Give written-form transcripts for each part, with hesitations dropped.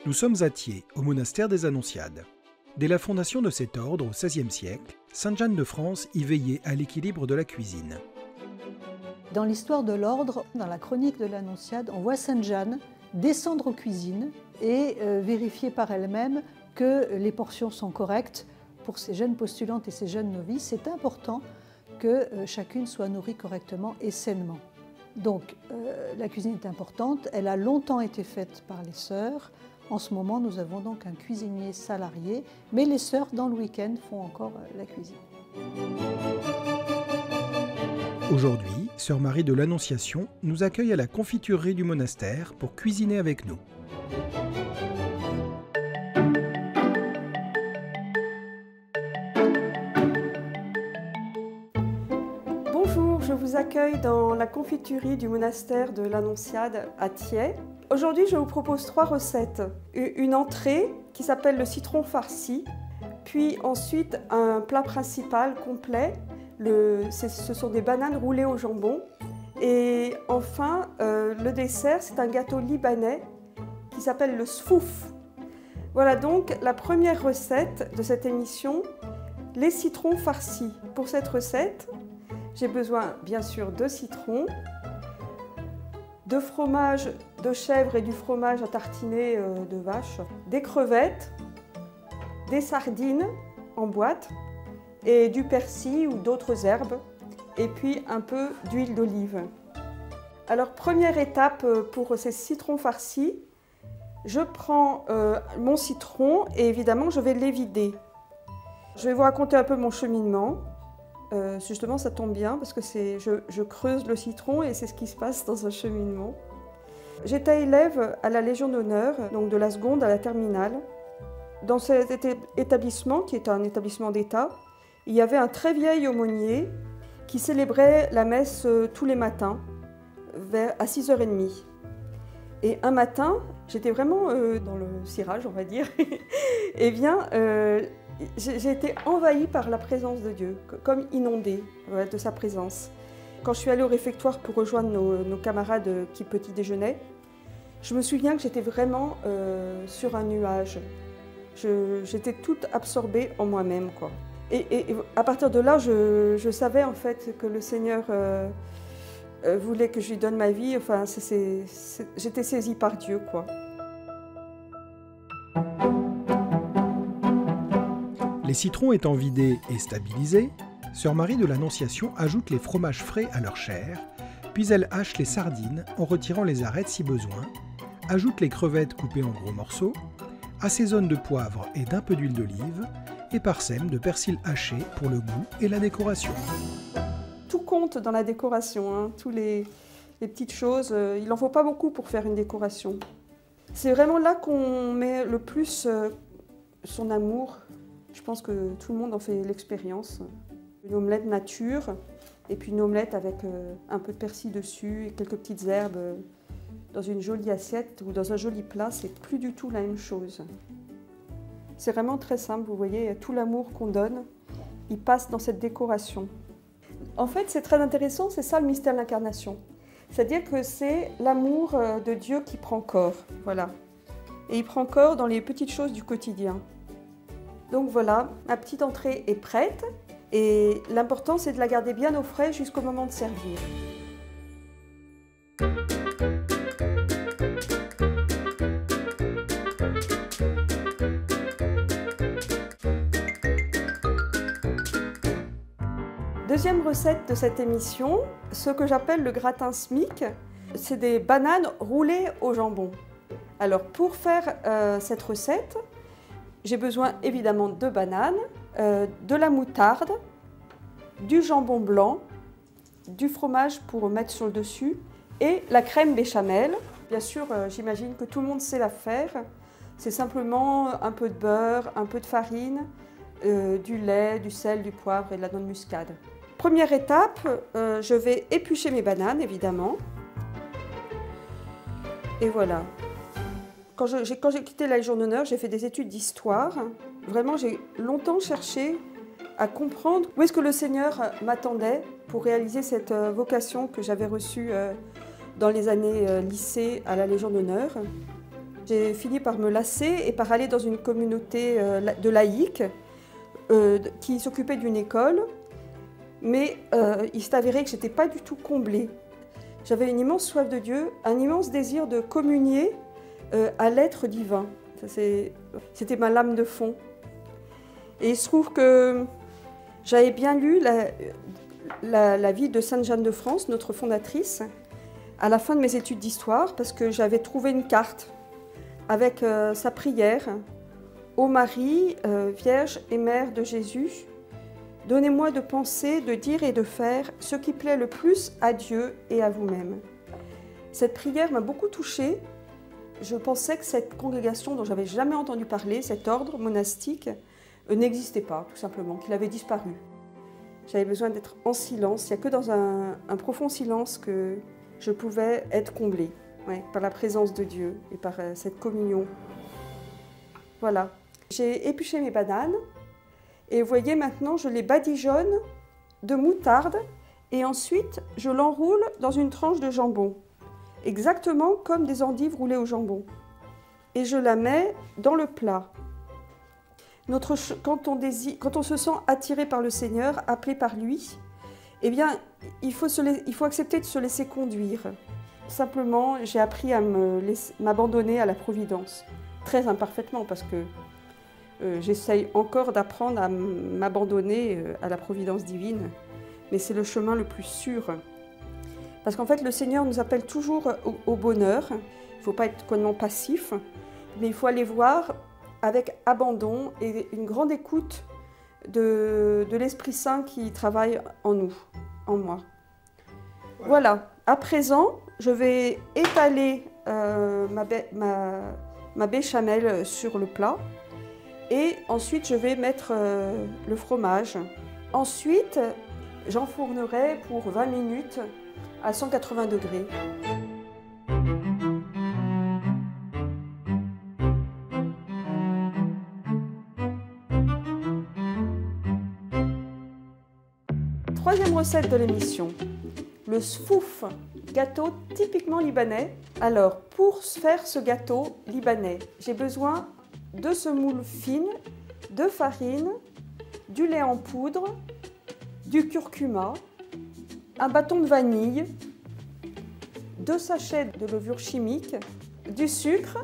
Nous sommes à Thiers, au monastère des Annonciades. Dès la fondation de cet ordre au XVIe siècle, Sainte Jeanne de France y veillait à l'équilibre de la cuisine. Dans l'histoire de l'ordre, dans la chronique de l'Annonciade, on voit Sainte Jeanne descendre aux cuisines et vérifier par elle-même que les portions sont correctes. Pour ces jeunes postulantes et ces jeunes novices, c'est important que chacune soit nourrie correctement et sainement. Donc la cuisine est importante, elle a longtemps été faite par les sœurs. En ce moment, nous avons donc un cuisinier salarié, mais les sœurs, dans le week-end, font encore la cuisine. Aujourd'hui, Sœur Marie de l'Annonciation nous accueille à la confiturerie du monastère pour cuisiner avec nous. Bonjour, je vous accueille dans la confiturerie du monastère de l'Annonciade à Thiers. Aujourd'hui, je vous propose 3 recettes. Une entrée qui s'appelle le citron farci, puis ensuite un plat principal complet. Ce sont des bananes roulées au jambon. Et enfin, le dessert, c'est un gâteau libanais qui s'appelle le sfouf. Voilà donc la première recette de cette émission, les citrons farcis. Pour cette recette, j'ai besoin bien sûr de citrons, de fromage de chèvre et du fromage à tartiner de vache, des crevettes, des sardines en boîte et du persil ou d'autres herbes et puis un peu d'huile d'olive. Alors première étape pour ces citrons farcis, je prends mon citron et évidemment je vais les vider. Je vais vous raconter un peu mon cheminement. Justement, ça tombe bien parce que je creuse le citron et c'est ce qui se passe dans un cheminement. J'étais élève à la Légion d'honneur, donc de la seconde à la terminale. Dans cet établissement, qui est un établissement d'État, il y avait un très vieil aumônier qui célébrait la messe tous les matins à 6h30. Et un matin, j'étais vraiment dans le cirage, on va dire, et bien, j'ai été envahie par la présence de Dieu, comme inondée de sa présence. Quand je suis allée au réfectoire pour rejoindre nos camarades qui petit déjeunaient, je me souviens que j'étais vraiment sur un nuage. J'étais toute absorbée en moi-même, quoi. Et à partir de là, je savais en fait que le Seigneur voulait que je lui donne ma vie. Enfin, j'étais saisie par Dieu, quoi. Les citrons étant vidés et stabilisés, Sœur Marie de l'Annonciation ajoute les fromages frais à leur chair, puis elle hache les sardines en retirant les arêtes si besoin, ajoute les crevettes coupées en gros morceaux, assaisonne de poivre et d'un peu d'huile d'olive, et parsème de persil haché pour le goût et la décoration. Tout compte dans la décoration, hein. Tous les petites choses, il n'en faut pas beaucoup pour faire une décoration. C'est vraiment là qu'on met le plus son amour. Je pense que tout le monde en fait l'expérience. Une omelette nature, et puis une omelette avec un peu de persil dessus et quelques petites herbes dans une jolie assiette ou dans un joli plat, c'est plus du tout la même chose. C'est vraiment très simple, vous voyez, tout l'amour qu'on donne, il passe dans cette décoration. En fait, c'est très intéressant, c'est ça le mystère de l'incarnation. C'est-à-dire que c'est l'amour de Dieu qui prend corps, voilà. Et il prend corps dans les petites choses du quotidien. Donc voilà, ma petite entrée est prête et l'important c'est de la garder bien au frais jusqu'au moment de servir. Deuxième recette de cette émission, ce que j'appelle le gratin SMIC, c'est des bananes roulées au jambon. Alors pour faire cette recette, j'ai besoin évidemment de bananes, de la moutarde, du jambon blanc, du fromage pour mettre sur le dessus et la crème béchamel. Bien sûr, j'imagine que tout le monde sait la faire. C'est simplement un peu de beurre, un peu de farine, du lait, du sel, du poivre et de la noix de muscade. Première étape, je vais éplucher mes bananes évidemment. Et voilà. Quand j'ai quitté la Légion d'honneur, j'ai fait des études d'histoire. Vraiment, j'ai longtemps cherché à comprendre où est-ce que le Seigneur m'attendait pour réaliser cette vocation que j'avais reçue dans les années lycée à la Légion d'honneur. J'ai fini par me lasser et par aller dans une communauté de laïcs qui s'occupait d'une école, mais il s'est avéré que je n'étais pas du tout comblée. J'avais une immense soif de Dieu, un immense désir de communier à l'être divin. C'était ma lame de fond. Et il se trouve que j'avais bien lu la vie de Sainte Jeanne de France, notre fondatrice, à la fin de mes études d'histoire, parce que j'avais trouvé une carte avec sa prière. Ô Marie, Vierge et Mère de Jésus, donnez-moi de penser, de dire et de faire ce qui plaît le plus à Dieu et à vous-même. Cette prière m'a beaucoup touchée. Je pensais que cette congrégation dont j'avais jamais entendu parler, cet ordre monastique, n'existait pas, tout simplement, qu'il avait disparu. J'avais besoin d'être en silence. Il n'y a que dans un profond silence que je pouvais être comblée, par la présence de Dieu et par cette communion. Voilà. J'ai épluché mes bananes et vous voyez maintenant, je les badigeonne de moutarde et ensuite je l'enroule dans une tranche de jambon, exactement comme des endives roulées au jambon. Et je la mets dans le plat. Quand on se sent attiré par le Seigneur, appelé par lui, eh bien, il faut accepter de se laisser conduire. Simplement, j'ai appris à m'abandonner à la providence. Très imparfaitement, parce que j'essaye encore d'apprendre à m'abandonner à la providence divine. Mais c'est le chemin le plus sûr. Parce qu'en fait, le Seigneur nous appelle toujours au bonheur. Il ne faut pas être complètement passif, mais il faut aller voir avec abandon et une grande écoute de l'Esprit Saint qui travaille en nous, en moi. Voilà. À présent, je vais étaler ma béchamel sur le plat et ensuite je vais mettre le fromage. Ensuite, j'enfournerai pour 20 minutes à 180 degrés. Troisième recette de l'émission, le sfouf, gâteau typiquement libanais. Alors, pour faire ce gâteau libanais, j'ai besoin de semoule fine, de farine, du lait en poudre, du curcuma, un bâton de vanille, 2 sachets de levure chimique, du sucre,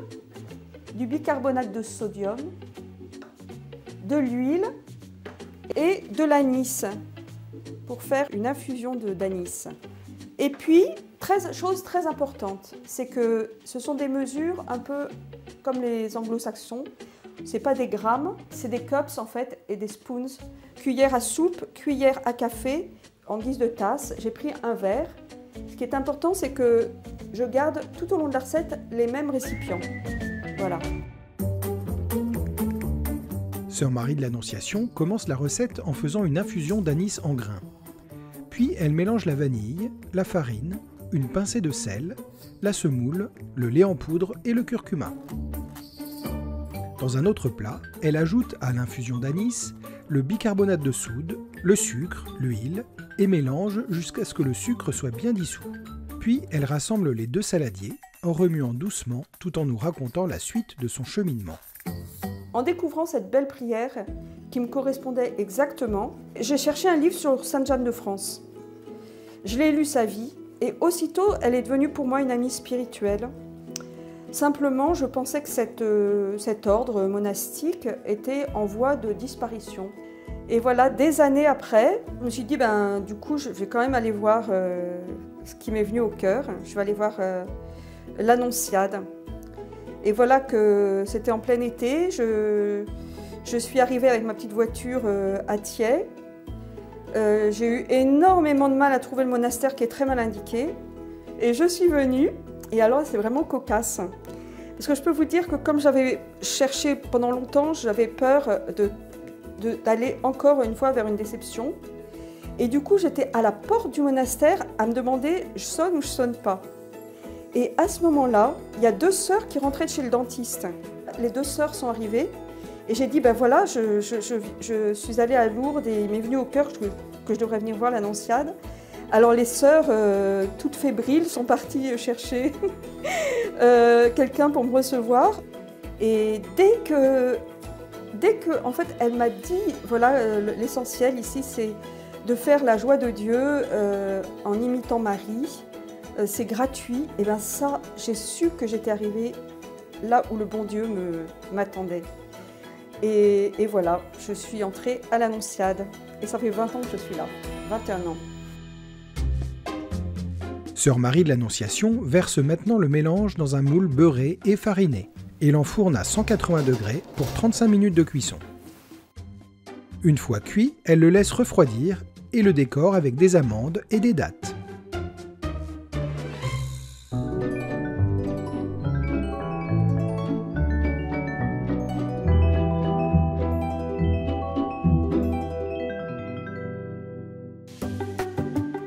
du bicarbonate de sodium, de l'huile et de l'anis pour faire une infusion d'anis. Et puis, chose très importante, c'est que ce sont des mesures un peu comme les anglo-saxons. Ce n'est pas des grammes, c'est des cups en fait et des spoons. Cuillère à soupe, cuillère à café en guise de tasse. J'ai pris un verre. Ce qui est important, c'est que je garde tout au long de la recette les mêmes récipients. Voilà. Sœur Marie de l'Annonciation commence la recette en faisant une infusion d'anis en grains. Puis elle mélange la vanille, la farine, une pincée de sel, la semoule, le lait en poudre et le curcuma. Dans un autre plat, elle ajoute à l'infusion d'anis le bicarbonate de soude, le sucre, l'huile et mélange jusqu'à ce que le sucre soit bien dissous. Puis elle rassemble les 2 saladiers en remuant doucement tout en nous racontant la suite de son cheminement. En découvrant cette belle prière qui me correspondait exactement, j'ai cherché un livre sur Sainte Jeanne de France. Je l'ai lu sa vie et aussitôt elle est devenue pour moi une amie spirituelle. Simplement, je pensais que cet ordre monastique était en voie de disparition. Et voilà, des années après, je me suis dit, du coup, je vais quand même aller voir ce qui m'est venu au cœur. Je vais aller voir l'Annonciade. Et voilà que c'était en plein été. Je suis arrivée avec ma petite voiture à Thiais. J'ai eu énormément de mal à trouver le monastère qui est très mal indiqué. Et je suis venue. Et alors, c'est vraiment cocasse. Parce que je peux vous dire que comme j'avais cherché pendant longtemps, j'avais peur d'aller encore une fois vers une déception. Et du coup, j'étais à la porte du monastère à me demander, je sonne ou je sonne pas. Et à ce moment-là, il y a 2 sœurs qui rentraient de chez le dentiste. Les 2 sœurs sont arrivées et j'ai dit, voilà, je suis allée à Lourdes et il m'est venu au cœur que je devrais venir voir l'Annonciade. Alors les sœurs, toutes fébriles, sont parties chercher quelqu'un pour me recevoir. Et dès que en fait, elle m'a dit, voilà, l'essentiel ici, c'est de faire la joie de Dieu en imitant Marie. C'est gratuit. Et bien ça, j'ai su que j'étais arrivée là où le bon Dieu m'attendait. Et voilà, je suis entrée à l'Annonciade. Et ça fait 20 ans que je suis là, 21 ans. Sœur Marie de l'Annonciation verse maintenant le mélange dans un moule beurré et fariné et l'enfourne à 180 degrés pour 35 minutes de cuisson. Une fois cuit, elle le laisse refroidir et le décore avec des amandes et des dattes.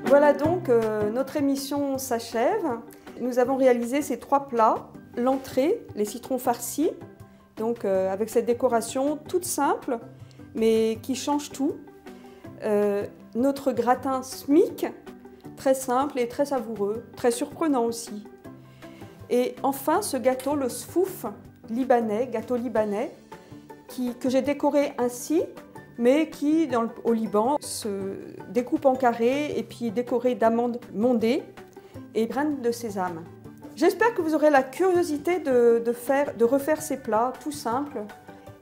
Voilà donc, notre émission s'achève. Nous avons réalisé ces 3 plats. L'entrée, les citrons farcis, donc avec cette décoration toute simple, mais qui change tout. Notre gratin SMIC, très simple et très savoureux, très surprenant aussi. Et enfin, ce gâteau, le sfouf libanais, gâteau libanais, que j'ai décoré ainsi, mais qui, au Liban, se découpe en carrés et puis est décoré d'amandes mondées et graines de sésame. J'espère que vous aurez la curiosité de refaire ces plats tout simples.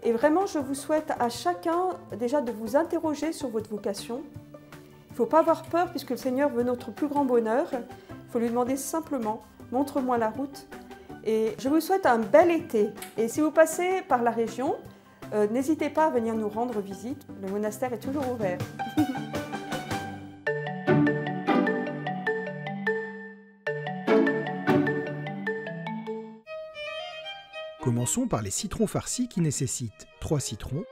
Et vraiment, je vous souhaite à chacun déjà de vous interroger sur votre vocation. Il ne faut pas avoir peur puisque le Seigneur veut notre plus grand bonheur. Il faut lui demander simplement, montre-moi la route. Et je vous souhaite un bel été. Et si vous passez par la région, n'hésitez pas à venir nous rendre visite. Le monastère est toujours ouvert. Commençons par les citrons farcis qui nécessitent 3 citrons,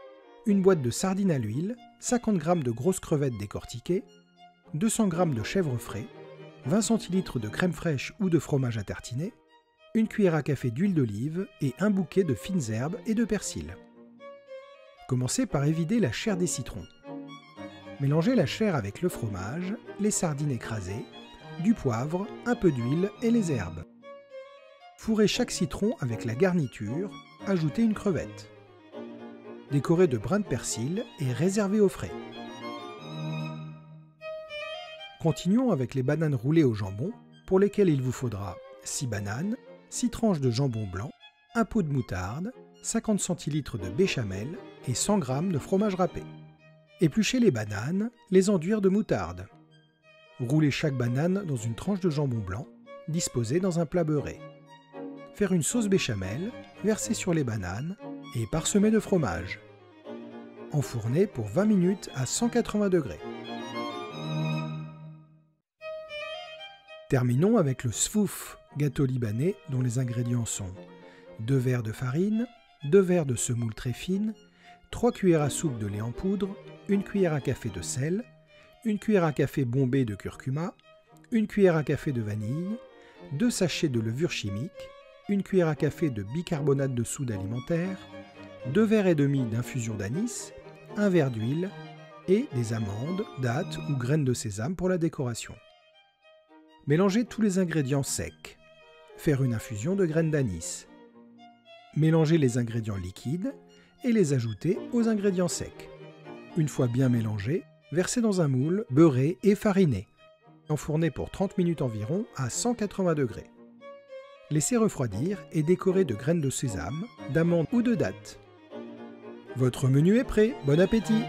une boîte de sardines à l'huile, 50 g de grosses crevettes décortiquées, 200 g de chèvre frais, 20 centilitres de crème fraîche ou de fromage à tartiner, une cuillère à café d'huile d'olive et un bouquet de fines herbes et de persil. Commencez par évider la chair des citrons. Mélangez la chair avec le fromage, les sardines écrasées, du poivre, un peu d'huile et les herbes. Fourrez chaque citron avec la garniture, ajoutez une crevette. Décorez de brins de persil et réservez au frais. Continuons avec les bananes roulées au jambon, pour lesquelles il vous faudra 6 bananes, 6 tranches de jambon blanc, un pot de moutarde, 50 centilitres de béchamel et 100 g de fromage râpé. Épluchez les bananes, les enduire de moutarde. Roulez chaque banane dans une tranche de jambon blanc, disposée dans un plat beurré. Faire une sauce béchamel, verser sur les bananes et parsemer de fromage. Enfourner pour 20 minutes à 180 degrés. Terminons avec le sfouf, gâteau libanais dont les ingrédients sont 2 verres de farine, 2 verres de semoule très fine, 3 cuillères à soupe de lait en poudre, 1 cuillère à café de sel, 1 cuillère à café bombée de curcuma, 1 cuillère à café de vanille, 2 sachets de levure chimique, 1 cuillère à café de bicarbonate de soude alimentaire, 2 verres et demi d'infusion d'anis, 1 verre d'huile et des amandes, dattes ou graines de sésame pour la décoration. Mélangez tous les ingrédients secs. Faire une infusion de graines d'anis. Mélangez les ingrédients liquides et les ajouter aux ingrédients secs. Une fois bien mélangés, versez dans un moule beurré et fariné. Enfourner pour 30 minutes environ à 180 degrés. Laissez refroidir et décorer de graines de sésame, d'amandes ou de dattes. Votre menu est prêt, bon appétit!